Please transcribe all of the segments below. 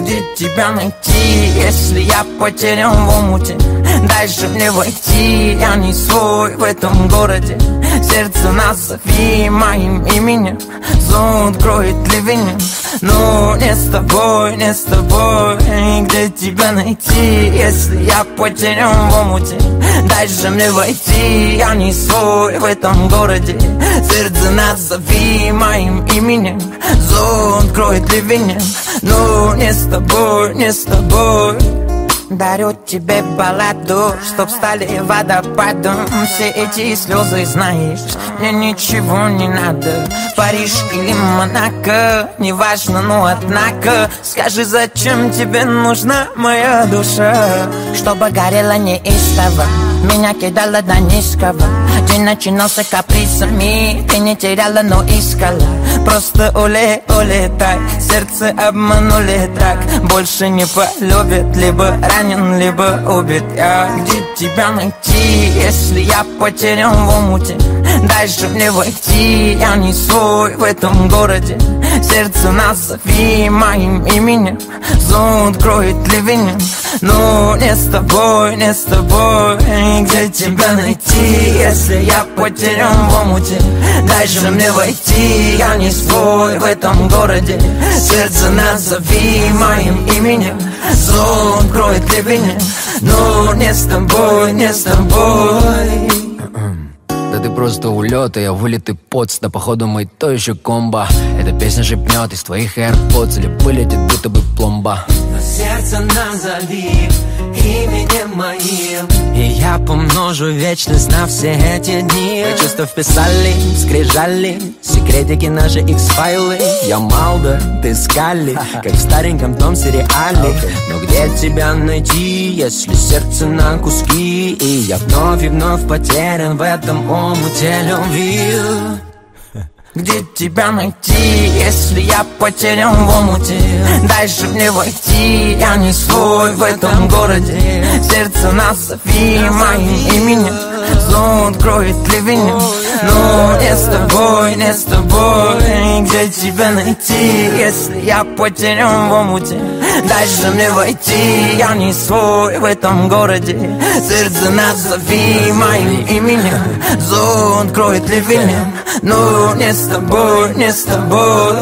Где тебя найти, если я потерян в омуте? Дальше мне войти, я не свой в этом городе. Сердце назови моим именем, зонт кроет ливень. Но не с тобой, не с тобой. Где тебя найти, если я потерян в омуте? Дальше мне войти, я не свой в этом городе. Сердце назови моим именем, зонт кроет ливень. Но не с тобой, не с тобой. Дарю тебе балладу, чтоб стали водопадом все эти слезы, знаешь, мне ничего не надо. Париж или Монако, неважно, но однако скажи, зачем тебе нужна моя душа? Чтобы горела неистово, меня кидала до низкого. День начинался капризами, ты не теряла, но искала. Просто улетай, сердце обманули так. Больше не полюбит, либо ранен, либо убит. Я где тебя найти, если я потерян в омуте? Дальше мне войти, я не свой в этом городе. Сердце назови моим именем, зонт кроет ливень. Но не с тобой, не с тобой. Где тебя найти, если я потерян в омуте? Дальше мне войти, я не свой в этом городе. Сердце назови моим именем, зонт кроет ливень. Но не с тобой, не с тобой. Да ты просто улет, а я вылитый поц. Да походу мы то еще комбо. Эта песня шепнет из твоих AirPods, или вылетит будто бы пломба. Но сердце назови именем моим, и я помножу вечность на все эти дни. Мы чувства вписали, скрижали секретики наши X-файлы. Я Малдер, ты Скалли, как в стареньком том сериале. Но где тебя найти, если сердце на куски? И я вновь и вновь потерян в этом омуте любви. Где тебя найти, если я потерян в омуте? Дальше мне войти, я не свой в этом городе. Сердце назови моим именем, зонт кроет ливень. Но не с тобой, не с тобой. Где тебя найти, если я потерян в омуте? Дальше мне войти, я не свой в этом городе. Сердце назови моим именем, зонт кроет ливень. Но не с тобой, не с тобой.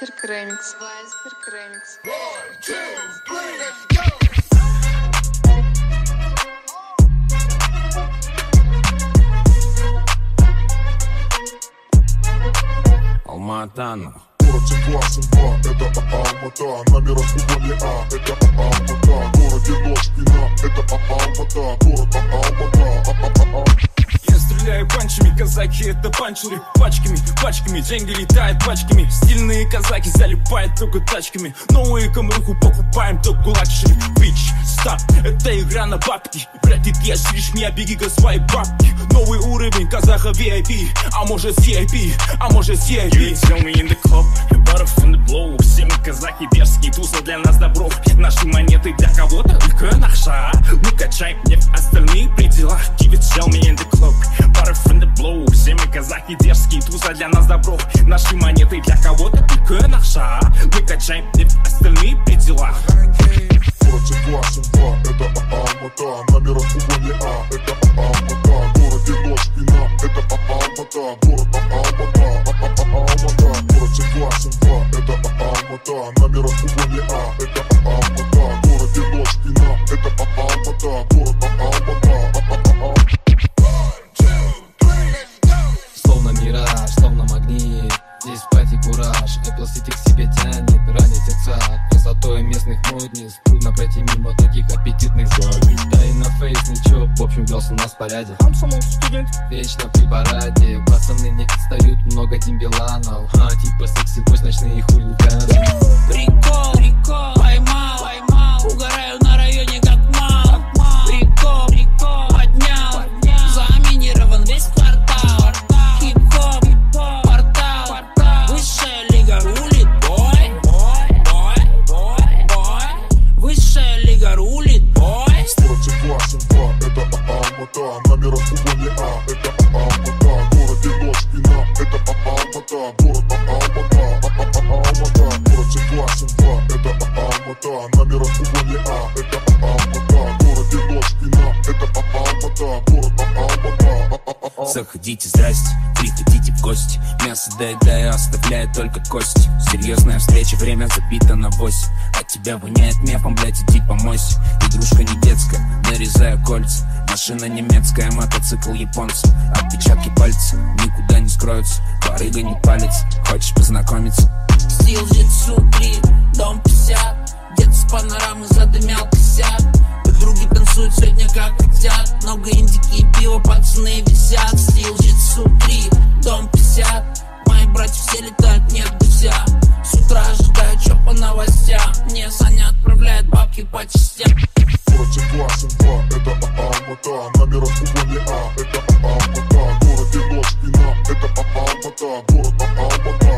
Вайсберг ремикс. Вайсберг ремикс. Алма-Ата. Город Симба, Симба, это Алмата. Нами разбугали, это Алмата. Городе дождь, вина, это Алмата. Город Алмата. Я стреляю панчами, казаки это панчеры. Пачками, пачками, деньги летают пачками. Стильные казаки залипают только тачками. Новые камруху покупаем только лакшери. Бич, стоп, это игра на бабки. Брат, ты пьяшишь меня, беги к своей бабке. Новый уровень казаха VIP, а может CIP, а может CIP. You tell me in the club, butter from the blow. Все мы казаки дерзкие, туса для нас добров. Наши монеты для кого-то только наша. Мы качаем нефть, остальные при делах. Keep it, tell me in the club, butter from the blow. Все мы казаки дерзкие, туса для нас добров. Наши монеты для кого-то только наша. Мы качаем нефть, остальные при делах. Город Симба, Симба, это Алмата. Нами разбугали, это Алмата. Городе дождь, вина, это Алмата. Город Алмата. Город Симба, Симба, это Алмата. Нами разбугали, это Алмата. Городе дождь, вина, это Алмата. Город Алмата. Словно мираж, словно магнит. Здесь пати кураж, Apple City к себе тянет. Ранит сердца красотой местных модниц. Трудно пройти мимо таких аппетитных задниц. Да и на фейс ничего, в общем, вёс у нас в порядке. Вечно при параде, пацаны не отстают, много дембеланов. Типа секси, пусть ночные хулиганы. Прикол, прикол, поймал, поймал. Угораю на районе как мал. Прикол, прикол, поднял, заминирован весь квартал. Хип-хоп, портал, высшая лига рулит, бой, бой, бой, бой. Высшая лига рулит, бой. Город Симба, Симба, это Алмата. Нами разбугали, это Алмата. Городе дождь, вина, это Алмата. Город Алмата. Город Симба, Симба, это Алмата. Нами разбугали, это Алмата. Городе дождь, вина, это Алмата. Город Алмата. Заходите, здрасте, приходите в гости. Мясо доедаю, оставляю только кости. Серьезная встреча, время забито на 8. От тебя воняет мефом, блять, иди помойся. Игрушка не детская, нарезаю кольца. Машина немецкая, мотоцикл японца. Отпечатки пальцев никуда не скроются. Барыга не палится, хочешь познакомиться? Стил Житсу 3, дом 50. Дед с панорамы задымял 50. Подруги танцуют сегодня как хотят. Много индики и пива, пацаны висят. Стил Житсу 3, дом 50. Мои братья все летают, нет гуся. С утра ожидаю, чё по новостям. Мне Саня отправляет бабки по частям. Город Симба, Симба, это Алмата. Нами разбугали, это Алмата. Городе дождь, вина, это Алмата. Город Алмата.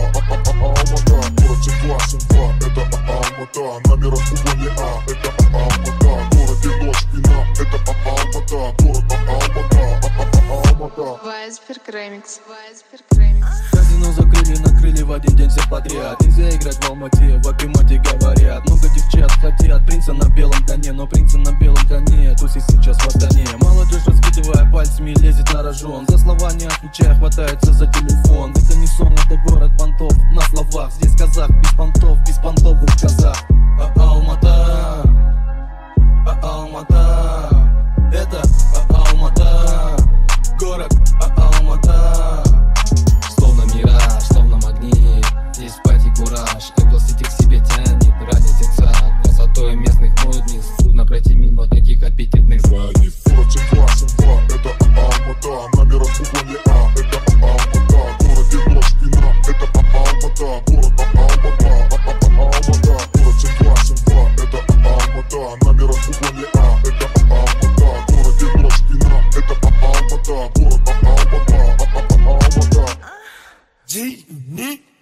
Город Симба, Симба, это Алмата. Нами разбугали, это Алмата. Городе дождь, вина, это Алмата. Город Алмата. Вайсберг ремикс. Вайсберг ремикс. Казино закрыли, накрыли в один день все подряд. Нельзя играть в Алмате, в Акимате говорят. Много девчат хотят принца на белом коне, но принца на белом коне тусит сейчас в Астане. Молодежь, раскидывая пальцами, лезет на рожон. За слова не отвечая, хватается за телефон. Это не сон, это город понтов. На словах здесь казах, без понтов в казах. Алмата, Алмата, это Алмата, город Алмата. Словно мираж, словно магнит. Здесь пати кураж, Apple City к себе тянет. Ранит сердца красотой местных модниц. Трудно пройти мимо таких аппетитных задниц. Город Симба, Симба, это Алмата. Нами разбугали, это Алмата. Городе дождь, вина, это Алмата. Город Алмата. Город Симба, Симба, это Алмата. Нами разбугали, это Алмата. Городе дождь, вина, это Алмата. Город Алмата.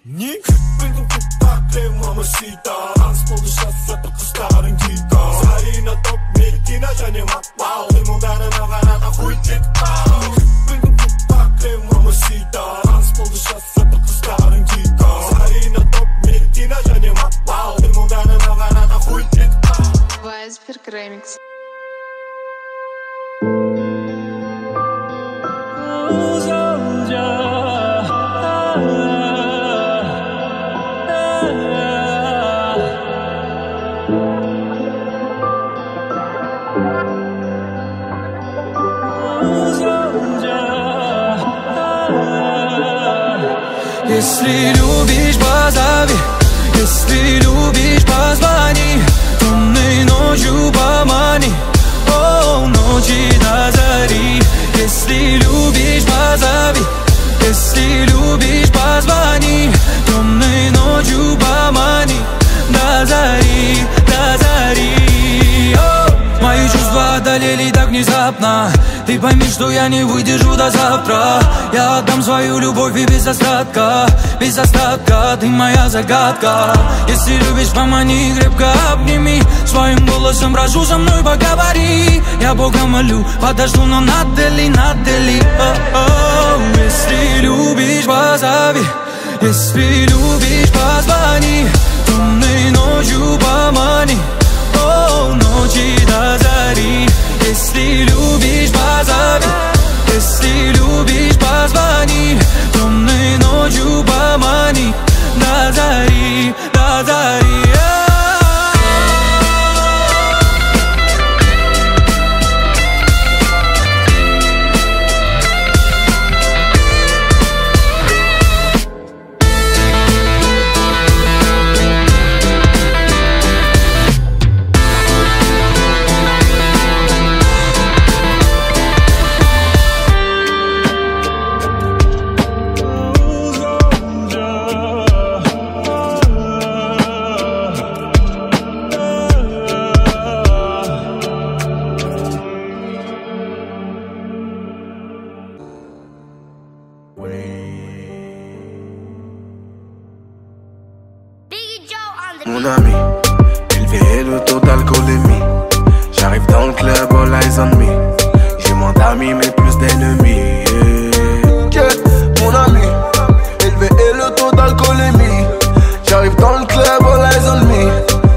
Ни приду так, мамасита. Танцпол дышат, все только старый гита. Зарина топ, медикина, я не мапал. Ему дана нагорада, хуй тик-так. Приду так, мамасита. Танцпол дышат, все только старый гита. Зарина топ, медикина, я не мапал. Ему дана нагорада, хуй тик-так. Вайсберг ремикс. Если любишь, позови. Если любишь, позвони. Темной ночью помани. О, ночи до зари. Если любишь, позови. Если любишь, позвони. Темной ночью помани. До зари, до зари. О, мои чувства одолели так внезапно. Ты пойми, что я не выдержу до завтра. Я отдам свою любовь и без остатка. Без остатка, ты моя загадка. Если любишь, помани, крепко обними. Своим голосом прошу, со мной поговори. Я Бога молю, подожду, но надели, надели. Если любишь, позови. Если любишь, позвони. Темной ночью помани. О, ночи до зари. Если любишь, позови. Если любишь, позвони. Темной ночью помани. До зари, до зари. Mon ami, élevé le taux d'alcoolémie. J'arrive dans le club, all eyes on me. J'ai moins d'amis mais plus d'ennemis. Yeah. Mon ami, élevé le taux d'alcoolémie. J'arrive dans le club, all eyes on me.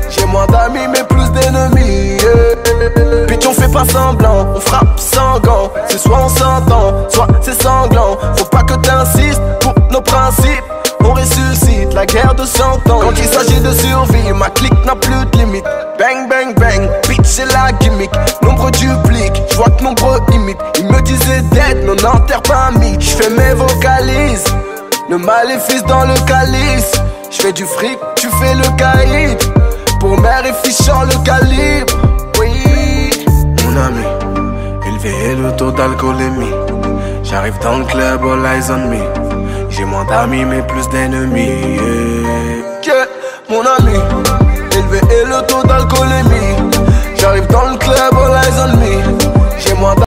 J'ai moins d'amis mais plus d'ennemis. Yeah. Bitch, on fait pas semblant, on frappe sans gants. C'est soit on s'entend, soit c'est sanglant. Faut pas que t'insistes pour nos principes. On ressuscite la guerre de 100 ans. Quand il s'agit de survie, ma clique n'a plus de limite. Bang bang bang, bitch c'est la gimmick. Nombre duplique, je vois que nombreux imitent. Ils me disaient d'être, non n'enterre pas un mythe. J'fais mes vocalises, le maléfice dans le calice. J'fais du fric, tu fais le caïd. Pour mère et fichant le calibre. Oui. Mon ami, élevé le taux d'alcoolémie. J'arrive dans le club, all eyes on me. J'ai moins d'amis mais plus d'ennemis. Yeah.